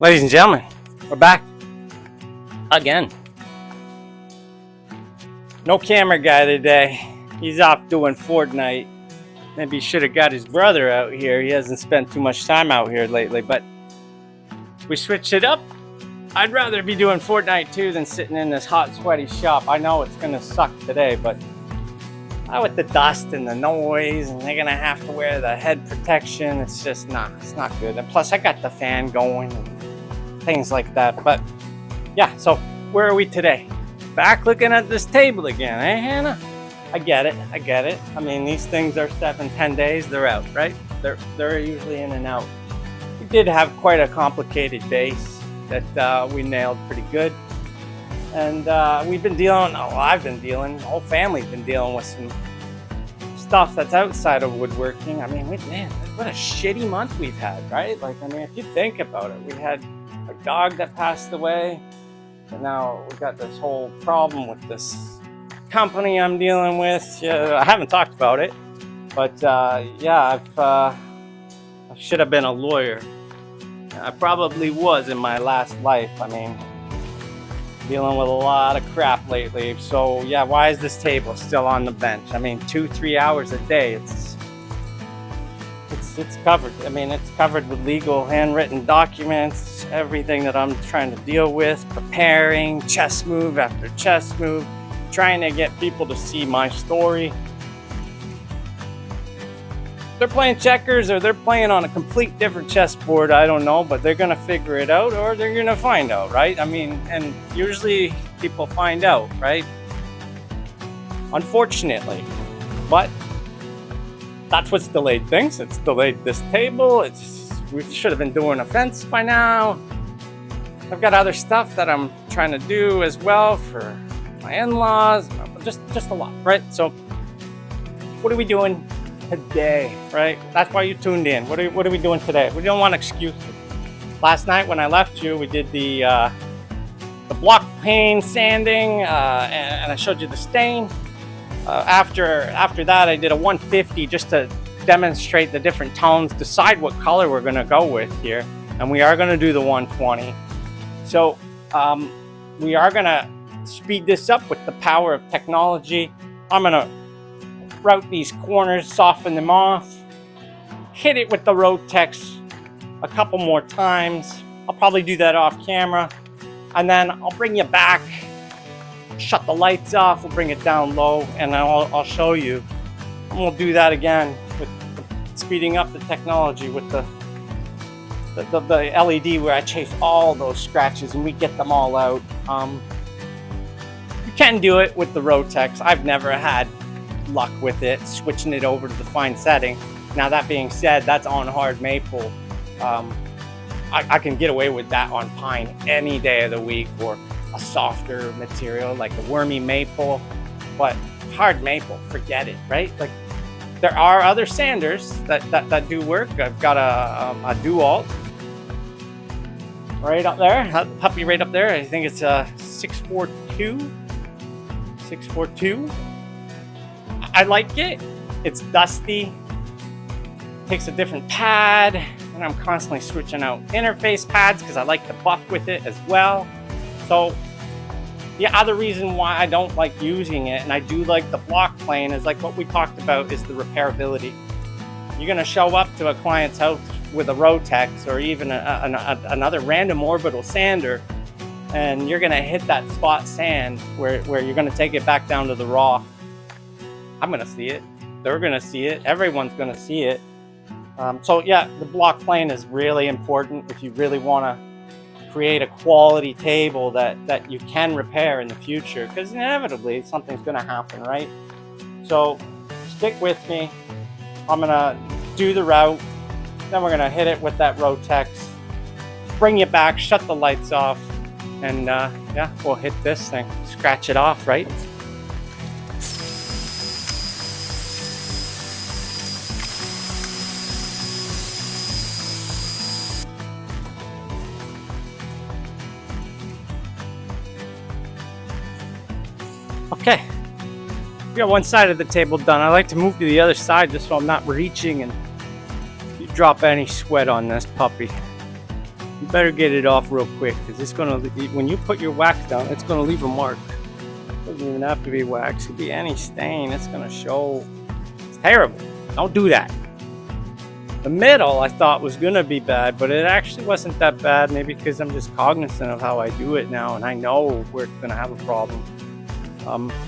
Ladies and gentlemen, we're back again. No camera guy today. He's off doing Fortnite. Maybe he should have got his brother out here. He hasn't spent too much time out here lately, but we switched it up. I'd rather be doing Fortnite too than sitting in this hot, sweaty shop. I know it's gonna suck today, but with the dust and the noise, and they're gonna have to wear the head protection. It's just it's not good. And plus, I got the fan going and things like that. But yeah, so where are we today? Back looking at this table again, eh, Hannah? I get it. I mean, these things are 7-10 days, they're out, right? They're usually in and out. We did have quite a complicated base that we nailed pretty good. And I've been dealing, the whole family's been dealing with some stuff that's outside of woodworking. I mean, man, what a shitty month we've had, right? Like, I mean, if you think about it, we had a dog that passed away, and now we got this whole problem with this company I'm dealing with. Yeah, I haven't talked about it, but yeah, I should have been a lawyer. I probably was in my last life. I mean, dealing with a lot of crap lately. So yeah, why is this table still on the bench? I mean, 2-3 hours a day. It's covered. I mean, it's covered with legal handwritten documents, everything that I'm trying to deal with, preparing chess move after chess move, trying to get people to see my story. They're playing checkers or they're playing on a complete different chessboard, I don't know, but they're gonna figure it out or they're gonna find out, right? I mean, and usually people find out, right? Unfortunately, but that's what's delayed things. It's delayed this table. We should have been doing a fence by now. I've got other stuff that I'm trying to do as well for my in-laws, just a lot, right? So what are we doing today, right? That's why you tuned in. What are we doing today? We don't want excuses. Last night when I left you, we did the block pane sanding, and I showed you the stain. After that, I did a 150 just to demonstrate the different tones, decide what color we're gonna go with here, and we are gonna do the 120. So we are gonna speed this up with the power of technology. I'm gonna route these corners, soften them off, hit it with the Rotex a couple more times. I'll probably do that off camera, and then I'll bring you back, shut the lights off, we'll bring it down low, and then I'll show you. And we'll do that again with speeding up the technology with the LED where I chase all those scratches and we get them all out. You can do it with the Rotex. I've never had luck with it, switching it over to the fine setting. Now that being said, that's on hard maple. I can get away with that on pine any day of the week, or a softer material like a wormy maple, but hard maple, forget it, right? Like, there are other sanders that do work. I've got a DeWalt right up there, a puppy right up there. I think it's a 642. I like it. It's dusty, takes a different pad, and I'm constantly switching out interface pads because I like to buff with it as well. So the other reason why I don't like using it, and I do like the block plane, is like what we talked about, is the repairability. You're gonna show up to a client's house with a Rotex or even another random orbital sander, and you're gonna hit that spot sand where you're gonna take it back down to the raw. I'm gonna see it. They're gonna see it. Everyone's gonna see it. So yeah, the block plane is really important if you really wanna create a quality table that you can repair in the future, because inevitably something's gonna happen, right? So stick with me. I'm gonna do the route, then we're gonna hit it with that Rotex, bring it back, shut the lights off, and yeah, we'll hit this thing, scratch it off, right? Okay, we got one side of the table done. I like to move to the other side just so I'm not reaching and you drop any sweat on this puppy. You better get it off real quick, because it's gonna, when you put your wax down, it's gonna leave a mark. It doesn't even have to be wax. It could be any stain. It's gonna show. It's terrible. Don't do that. The middle I thought was gonna be bad, but it actually wasn't that bad. Maybe because I'm just cognizant of how I do it now, and I know where it's gonna have a problem.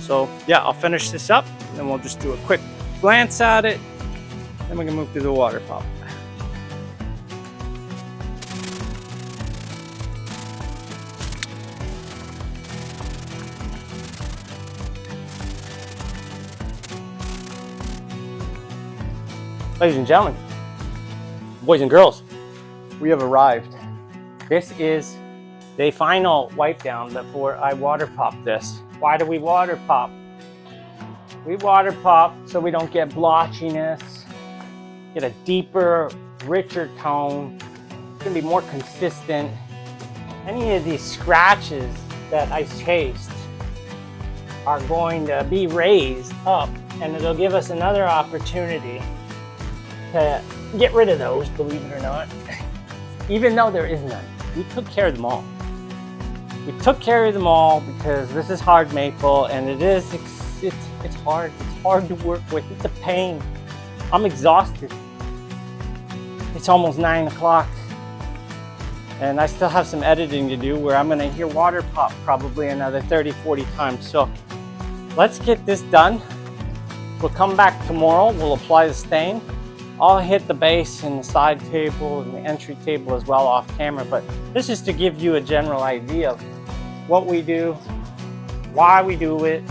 So yeah, I'll finish this up, and then we'll just do a quick glance at it. Then we can move to the water pop. Ladies and gentlemen, boys and girls, we have arrived. This is the final wipe down before I water pop this. Why do we water pop? We water pop so we don't get blotchiness, get a deeper, richer tone. It's gonna be more consistent. Any of these scratches that I chased are going to be raised up, and it'll give us another opportunity to get rid of those, believe it or not. Even though there is none, we took care of them all. We took care of them all because this is hard maple, and it's hard. It's hard to work with. It's a pain. I'm exhausted. It's almost 9 o'clock, and I still have some editing to do where I'm gonna hear water pop probably another 30, 40 times. So let's get this done. We'll come back tomorrow. We'll apply the stain. I'll hit the base and the side table and the entry table as well off camera, but this is to give you a general idea of what we do, why we do it.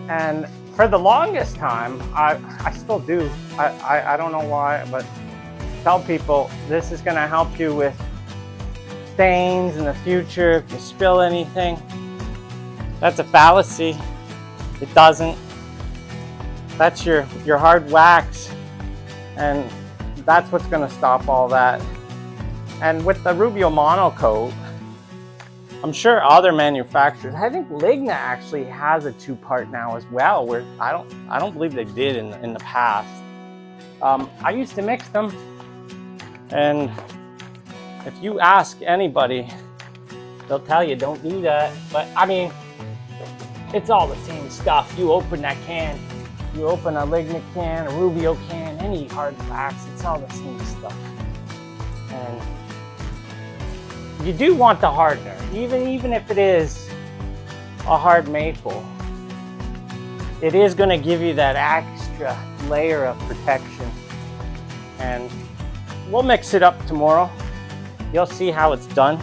And for the longest time, I still do. I don't know why, but tell people this is gonna help you with stains in the future. If you spill anything, that's a fallacy. It doesn't. That's your hard wax, and that's what's going to stop all that. And with the Rubio monocoat, I'm sure other manufacturers, I think Ligna actually has a 2-part now as well, where I don't believe they did in the past. I used to mix them, and if you ask anybody, they'll tell you don't do that. But I mean, it's all the same stuff. You open that can. You open a Ligna can, a Rubio can, any hard wax, it's all the same stuff. And you do want the hardener, even if it is a hard maple. It is going to give you that extra layer of protection. And we'll mix it up tomorrow. You'll see how it's done.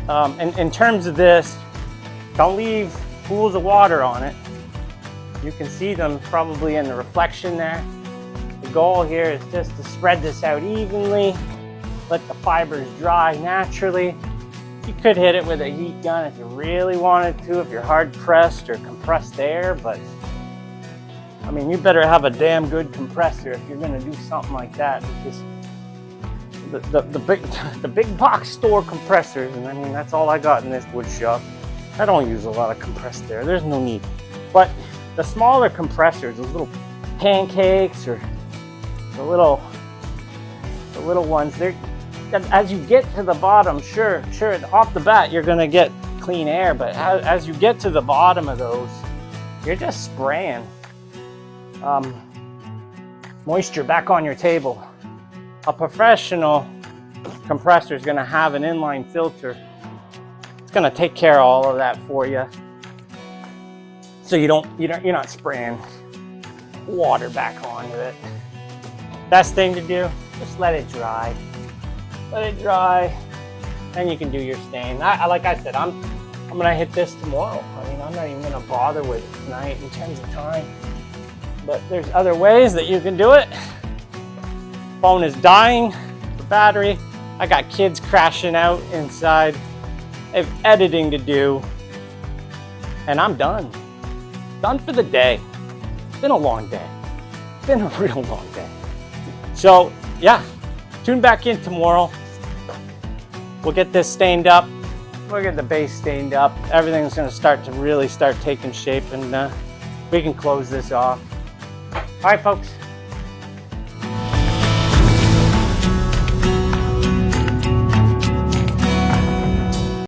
And in terms of this, don't leave pools of water on it. You can see them probably in the reflection there. The goal here is just to spread this out evenly, let the fibers dry naturally. You could hit it with a heat gun if you really wanted to, if you're hard pressed or compressed air, but I mean, you better have a damn good compressor if you're gonna do something like that, because the big box store compressors, and I mean, that's all I got in this wood shop. I don't use a lot of compressed air, there's no need. But the smaller compressors, those little pancakes or the little ones, they're, as you get to the bottom, sure, off the bat, you're gonna get clean air, but as you get to the bottom of those, you're just spraying moisture back on your table. A professional compressor is gonna have an inline filter. It's gonna take care of all of that for you. So you're not spraying water back onto it. Best thing to do, just let it dry. Let it dry, and you can do your stain. Like I said, I'm gonna hit this tomorrow. I mean, I'm not even gonna bother with it tonight in terms of time. But there's other ways that you can do it. Phone is dying, the battery. I got kids crashing out inside. I have editing to do, and I'm done. Done for the day. It's been a long day. It's been a real long day. So yeah, tune back in tomorrow. We'll get this stained up. We'll get the base stained up. Everything's gonna really start taking shape, and we can close this off. All right, folks.